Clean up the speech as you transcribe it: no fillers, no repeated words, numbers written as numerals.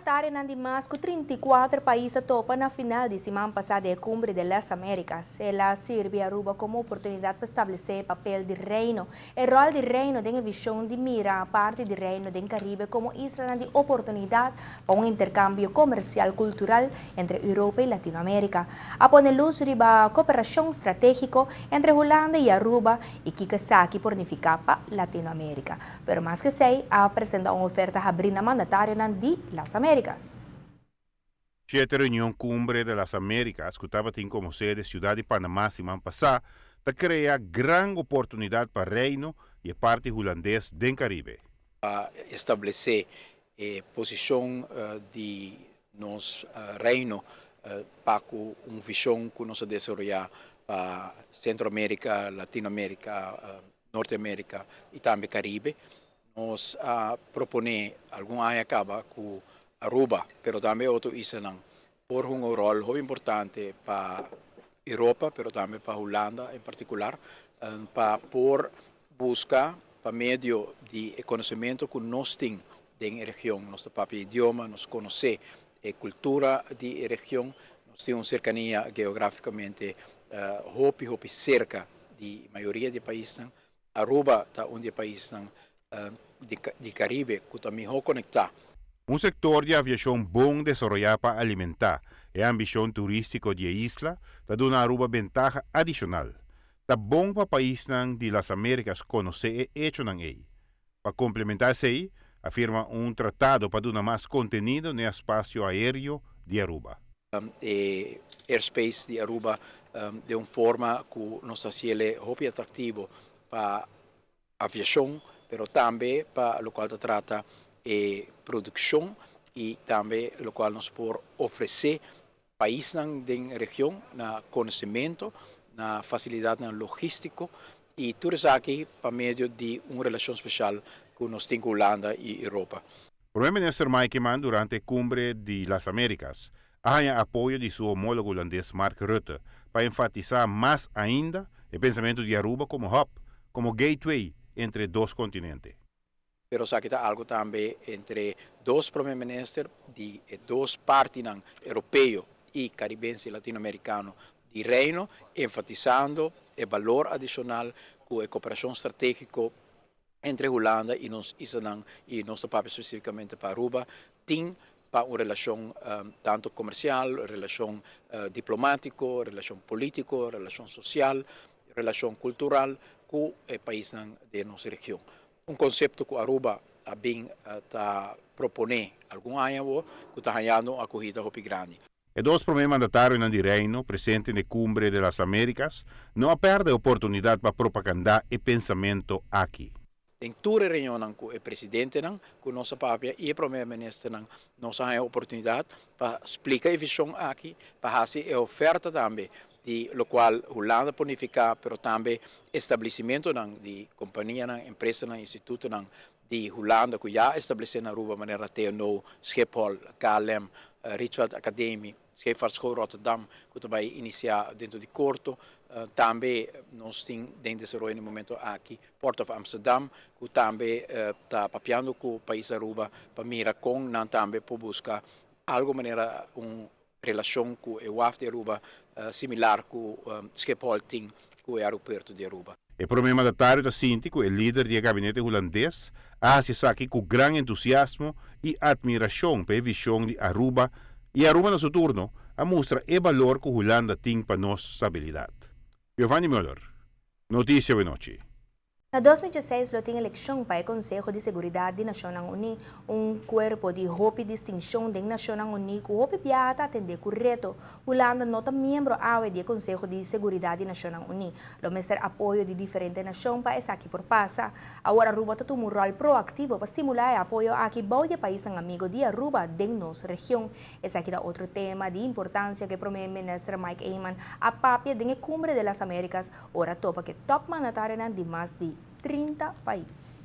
mandatario ng Damasco, 34 países topa na final de semana passada a Cumbre de las Américas. Ela sirve a Aruba como oportunidade para estabelecer papel de reino. O rol de reino tem a visão de mirar a parte de reino do Caribe como isla de oportunidade para intercâmbio comercial cultural entre Europa e Latinoamérica. A poner luz riba a cooperação estratégica entre Holanda e Aruba e que casaqui por unificar para Latinoamérica. Pero mais que sei, apresenta uma oferta a abrir na mandatária de las Américas. Siete reunión Cumbre de las Américas, que estaba como sede Ciudad de Panamá semana pasada, te crea gran oportunidad para Reino y parte holandés del Caribe. Establecer posição de nos Reino para uma visão que nós desenvolver para Centro-América, Latinoamérica, Norte-América e também Caribe. Nós propõe algum área acaba com Aruba, pero também outro isla por um rol muito importante para Europa, pero também para Holanda em particular, para por buscar para meio de conhecimento que nós temos da região, nosso próprio idioma, nós conhecer a cultura da região, nós temos cercania geograficamente hopi cerca de maioria de países. Aruba está onde país de Caribe que também vão conectar. Sector de aviação bom desenvolver para alimentar e a ambição turística de isla, da dona Aruba ventaja adicional. Tá bom para país de las Américas conhecer e hecho nan ei. Para complementar-se, afirma tratado para dar mais contenido no espaço aéreo de Aruba. Airspace de Aruba de uma forma que nos ele muito atrativo para aviação, pero também para o qual trata produção e também o qual nos pode oferecer país da região na conhecimento, na facilidade na logístico e tudo isso aqui para meio de uma relação especial que nós temos com Holanda e Europa. O primeiro-ministro Mike Mann, durante a Cumbre de las Américas, há apoio de seu homólogo holandês Mark Rutte para enfatizar mais ainda o pensamento de Aruba como hub, como gateway entre dois continentes. Pero sa kita algo também entre dois primeiros-ministros de duas partes europeu e caribense latino-americano de reino, enfatizando o valor adicional com a cooperação estratégica entre Holanda e nós e nosso país especificamente para Aruba tem para uma relação tanto comercial, relação diplomática, relação política, relação social, relação cultural com o país de nossa região. Conceito que Aruba está propondo algum ano que está ganhando uma corrida muito grande. E dois primeiros mandatários de Reino, presentes na Cumbre de las Américas, não perdem a oportunidade para propagandar o pensamento aqui. Em toda a reunião com o presidente, com nossa pápia e o primeiro-ministro, nós temos a oportunidade para explicar a visão aqui, para fazer a oferta também, de lo qual Holanda planifica, pero também estabelecimento de companhia, empresa, instituto de Holanda que já estabeleceu na Aruba, maneira TNO, Schiphol, KLM, Rietveld Academy, Scheepvaartschool Rotterdam, que também iniciar dentro de curto. Também nós temos dentro desse no momento aqui Port of Amsterdam, que também está papiando com o país Aruba para mirar com, também para buscar algo maneira relação com o WAF de Aruba similar com Schiphol tem com o aeroporto de Aruba. O primeiro mandatário da Síntico, o líder do gabinete holandês, acessa aqui com grande entusiasmo e admiração pela visão de Aruba e Aruba, no seu turno, mostra o valor que a Holanda tem para nossa estabilidade. Giovanni Müller, Notícia de Noite. Na 2016, lo tinha eleição para o Conselho de Seguridade da Nações Unidas, corpo de roupa e distinção da Nações Unidas, que roupa piata atender com reto. Holanda nota membro do Conselho de Seguridade da Nações Unidas. Lo mestre apoio de diferentes nações para essa aqui por passa. Agora Aruba tem um rol proativo para estimular o apoio a que boa país amigo de Aruba de nossa região. Esse aqui é outro tema de importância que o primeiro-ministro Mike Eyman apapia da Cumbre de las Américas, ora topa que top mandatário de mais de 30 países.